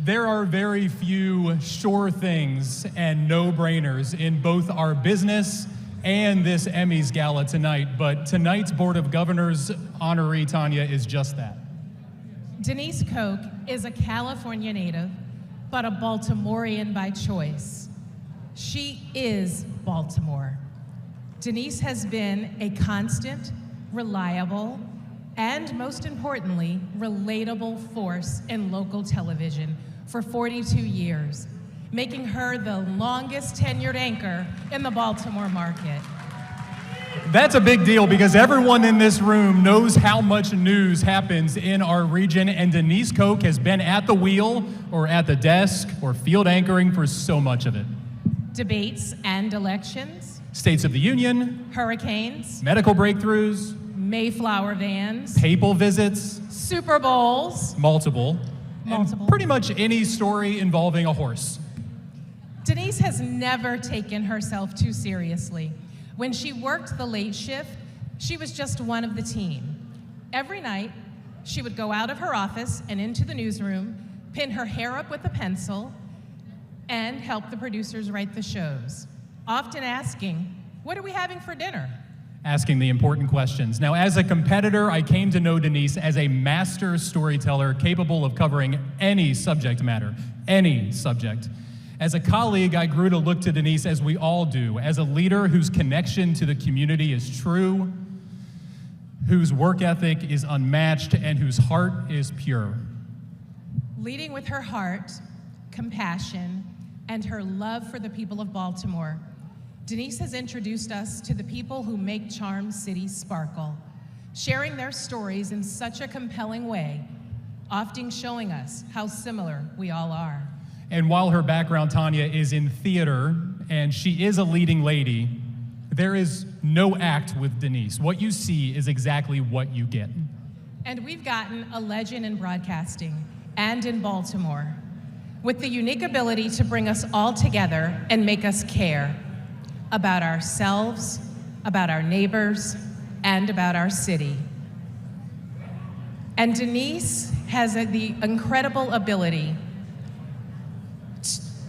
There are very few sure things and no-brainers in both our business and this Emmys Gala tonight, but tonight's Board of Governors honoree, Tanya, is just that. Denise Koch is a California native, but a Baltimorean by choice. She is Baltimore. Denise has been a constant, reliable, and most importantly, relatable force in local television for 42 years, making her the longest tenured anchor in the Baltimore market. That's a big deal because everyone in this room knows how much news happens in our region, and Denise Koch has been at the wheel or at the desk or field anchoring for so much of it. Debates and elections. States of the Union. Hurricanes. Medical breakthroughs. Mayflower vans. Papal visits. Super Bowls. Multiple. And pretty much any story involving a horse. Denise has never taken herself too seriously. When she worked the late shift, she was just one of the team. Every night, she would go out of her office and into the newsroom, pin her hair up with a pencil, and help the producers write the shows, often asking, "What are we having for dinner?" Asking the important questions. Now, as a competitor, I came to know Denise as a master storyteller capable of covering any subject matter, any subject. As a colleague, I grew to look to Denise, as we all do, as a leader whose connection to the community is true, whose work ethic is unmatched, and whose heart is pure. Leading with her heart, compassion, and her love for the people of Baltimore, Denise has introduced us to the people who make Charm City sparkle, sharing their stories in such a compelling way, often showing us how similar we all are. And while her background, Tanya, is in theater, and she is a leading lady, there is no act with Denise. What you see is exactly what you get. And we've gotten a legend in broadcasting and in Baltimore, with the unique ability to bring us all together and make us care about ourselves, about our neighbors, and about our city. And Denise has the incredible ability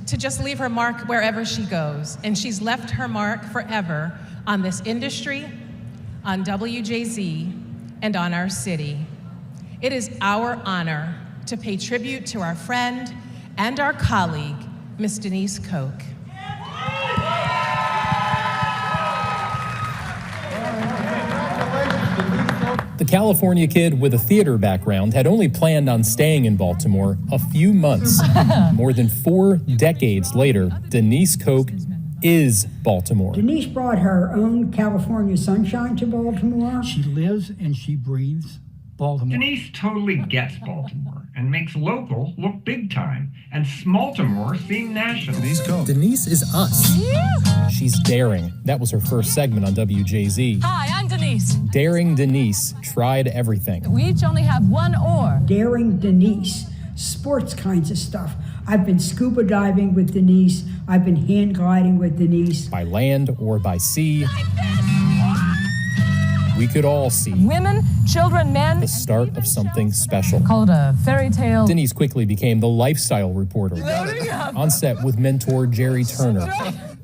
to just leave her mark wherever she goes. And she's left her mark forever on this industry, on WJZ, and on our city. It is our honor to pay tribute to our friend and our colleague, Miss Denise Koch. The California kid with a theater background had only planned on staying in Baltimore a few months. More than 4 decades later, Denise Koch is Baltimore. Denise brought her own California sunshine to Baltimore. She lives and she breathes Baltimore. Denise totally gets Baltimore and makes local look big time and Smaltimore seem national. Denise is us. Yeah. She's daring. That was her first segment on WJZ. Hi, I'm Denise. Daring Denise tried everything. We each only have one oar. Daring Denise, sports kinds of stuff. I've been scuba diving with Denise. I've been hand gliding with Denise. By land or by sea. We could all see Women, children, men. the start of something special. Call it a fairy tale. Denise quickly became the lifestyle reporter on set with mentor Jerry Turner.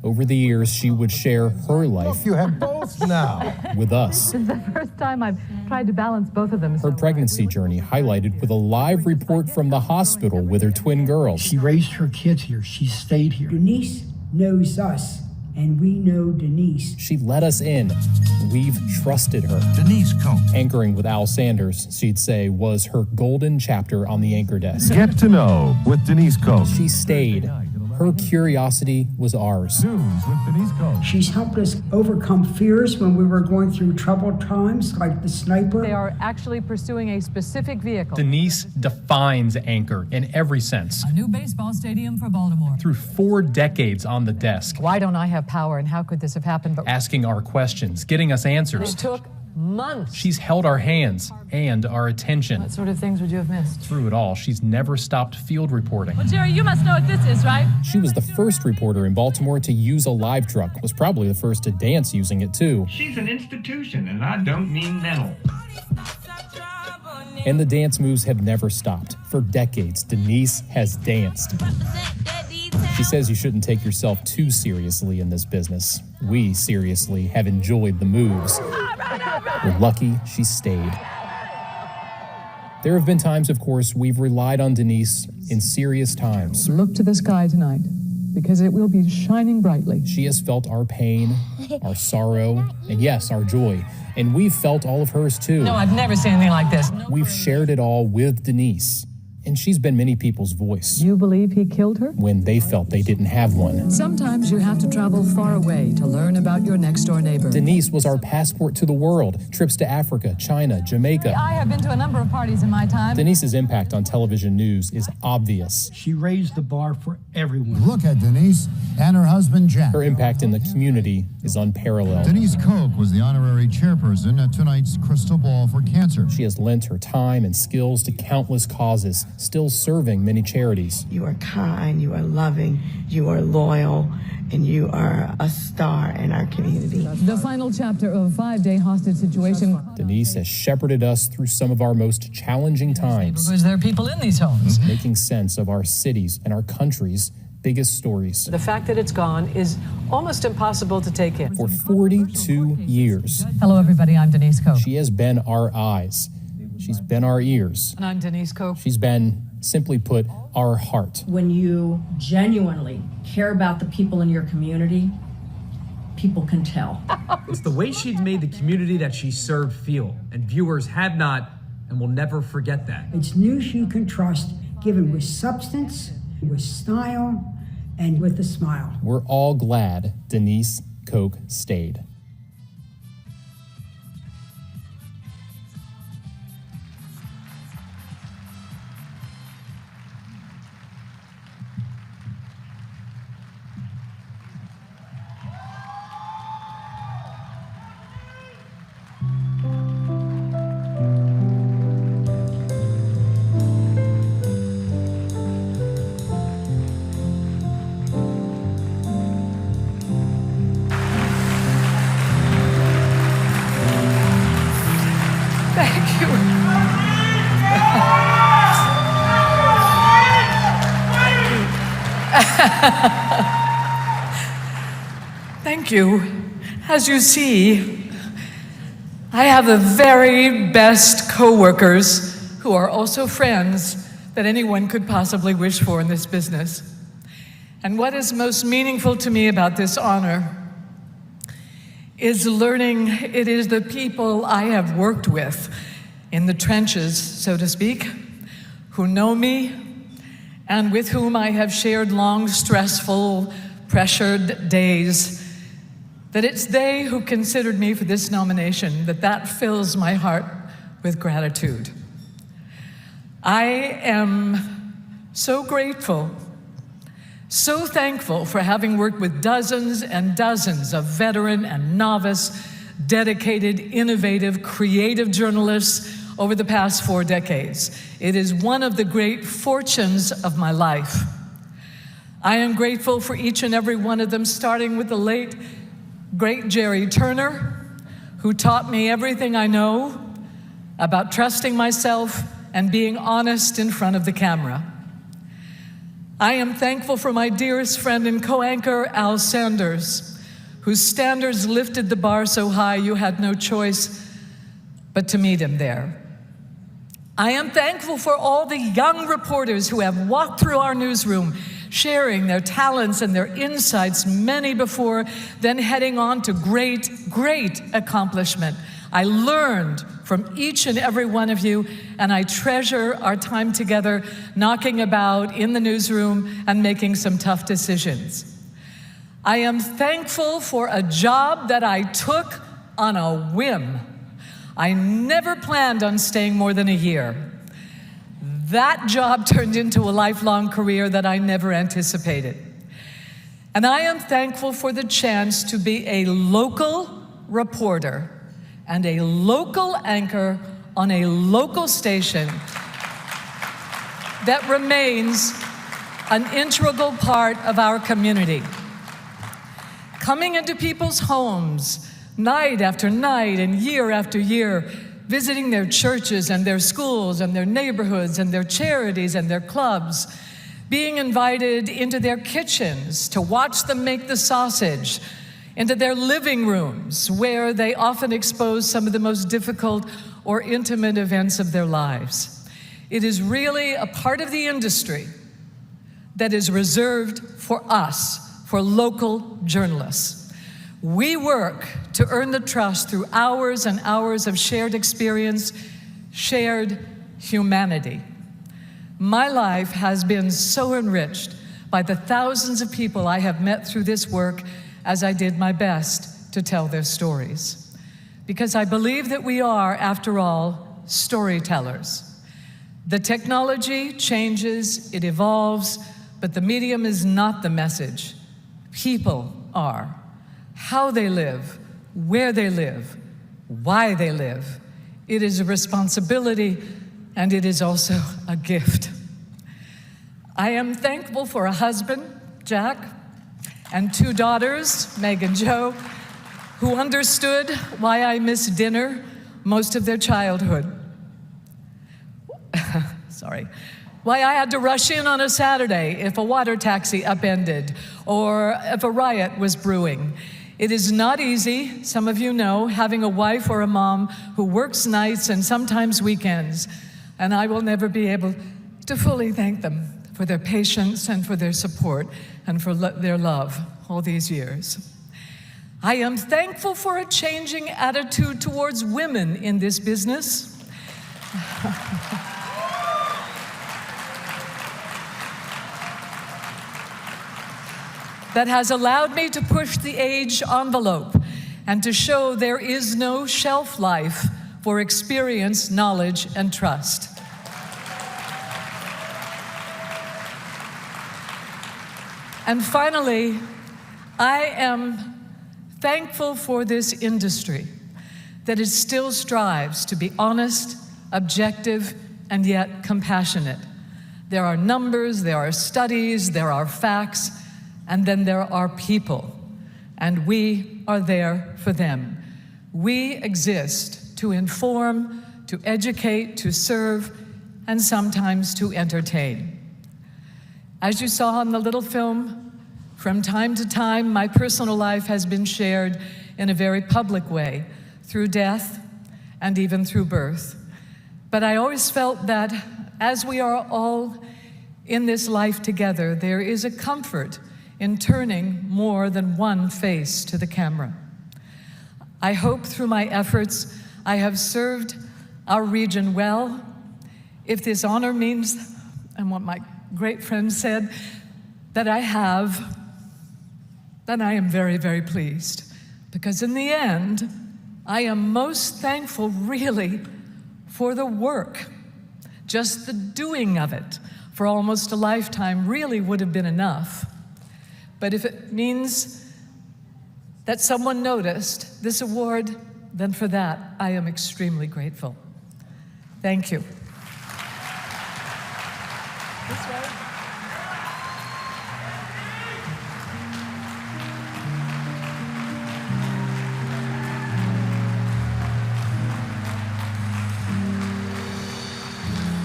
Over the years, she would share her life You have both now. with us. This is the first time I've tried to balance both of them. Her pregnancy journey highlighted with a live report from the hospital with her twin girls. She raised her kids here. She stayed here. Denise knows us, and we know Denise. She let us in. We've trusted her. Denise Koch. Anchoring with Al Sanders, she'd say, was her golden chapter on the anchor desk. Get to know with Denise Koch. She stayed. Her curiosity was ours. News with Denise Koch. She's helped us overcome fears when we were going through troubled times, like the sniper. They are actually pursuing a specific vehicle. Denise defines anchor in every sense. A new baseball stadium for Baltimore. Through 4 decades on the desk, Why don't I have power and how could this have happened? But asking our questions, getting us answers. it took months. She's held our hands and our attention. What sort of things would you have missed? Through it all, she's never stopped field reporting. Well, Jerry, you must know what this is, right? She was the first reporter in Baltimore to use a live truck, was probably the first to dance using it too. She's an institution, and I don't mean mental. And the dance moves have never stopped. For decades, Denise has danced. She says you shouldn't take yourself too seriously in this business. We, seriously, have enjoyed the moves. We're lucky she stayed. There have been times, of course, we've relied on Denise in serious times. Look to the sky tonight, because it will be shining brightly. She has felt our pain, our sorrow, and yes, our joy. And we've felt all of hers too. No, I've never seen anything like this. We've shared it all with Denise. And she's been many people's voice You believe he killed her? when they felt they didn't have one. Sometimes you have to travel far away to learn about your next door neighbor. Denise was our passport to the world. Trips to Africa, China, Jamaica. I have been to a number of parties in my time. Denise's impact on television news is obvious. She raised the bar for everyone. Look at Denise and her husband, Jack. Her impact in the community is unparalleled. Denise Koch was the honorary chairperson at tonight's Crystal Ball for Cancer. She has lent her time and skills to countless causes, still serving many charities. You are kind, you are loving, you are loyal, and you are a star in our community. The final chapter of a 5-day hostage situation. Denise has shepherded us through some of our most challenging times, Because there are people in these homes. making sense of our cities and our country's biggest stories. The fact that it's gone is almost impossible to take in. For 42 years, Hello, everybody. I'm Denise Koch. she has been our eyes. She's been our ears. And I'm Denise Koch. She's been, simply put, our heart. When you genuinely care about the people in your community, people can tell. It's the way she's made the community that she served feel, and viewers have not and will never forget that. It's news you can trust, given with substance, with style, and with a smile. We're all glad Denise Koch stayed. Thank you. Thank you. As you see, I have the very best co-workers who are also friends that anyone could possibly wish for in this business. And what is most meaningful to me about this honor is learning it is the people I have worked with in the trenches, so to speak, who know me and with whom I have shared long, stressful, pressured days, that it's they who considered me for this nomination, that fills my heart with gratitude. I am so grateful, so thankful for having worked with dozens and dozens of veteran and novice, dedicated, innovative, creative journalists over the past 4 decades. It is one of the great fortunes of my life. I am grateful for each and every one of them, starting with the late, great Jerry Turner, who taught me everything I know about trusting myself and being honest in front of the camera. I am thankful for my dearest friend and co-anchor, Al Sanders, whose standards lifted the bar so high you had no choice but to meet him there. I am thankful for all the young reporters who have walked through our newsroom, sharing their talents and their insights, many before then heading on to great, great accomplishment. I learned from each and every one of you, and I treasure our time together, knocking about in the newsroom and making some tough decisions. I am thankful for a job that I took on a whim. I never planned on staying more than a year. That job turned into a lifelong career that I never anticipated. And I am thankful for the chance to be a local reporter and a local anchor on a local station that remains an integral part of our community. Coming into people's homes night after night and year after year, visiting their churches and their schools and their neighborhoods and their charities and their clubs, being invited into their kitchens to watch them make the sausage, into their living rooms where they often expose some of the most difficult or intimate events of their lives. It is really a part of the industry that is reserved for us, for local journalists. We work to earn the trust through hours and hours of shared experience, shared humanity. My life has been so enriched by the thousands of people I have met through this work as I did my best to tell their stories. Because I believe that we are, after all, storytellers. The technology changes, it evolves, but the medium is not the message. People are. How they live, where they live, why they live. It is a responsibility, and it is also a gift. I am thankful for a husband, Jack, and 2 daughters, Meg and Jo, who understood why I missed dinner most of their childhood. Sorry. Why I had to rush in on a Saturday if a water taxi upended or if a riot was brewing. It is not easy, some of you know, having a wife or a mom who works nights and sometimes weekends, and I will never be able to fully thank them for their patience and for their support and for their love all these years. I am thankful for a changing attitude towards women in this business. That has allowed me to push the age envelope and to show there is no shelf life for experience, knowledge, and trust. And finally, I am thankful for this industry that it still strives to be honest, objective, and yet compassionate. There are numbers, there are studies, there are facts, and then there are people, and we are there for them. We exist to inform, to educate, to serve, and sometimes to entertain. As you saw in the little film, from time to time, my personal life has been shared in a very public way, through death and even through birth. But I always felt that as we are all in this life together, there is a comfort in turning more than one face to the camera. I hope through my efforts I have served our region well. If this honor means, and what my great friend said, that I have, then I am very, very pleased. Because in the end, I am most thankful really for the work. Just the doing of it for almost a lifetime really would have been enough. But if it means that someone noticed this award, then for that, I am extremely grateful. Thank you.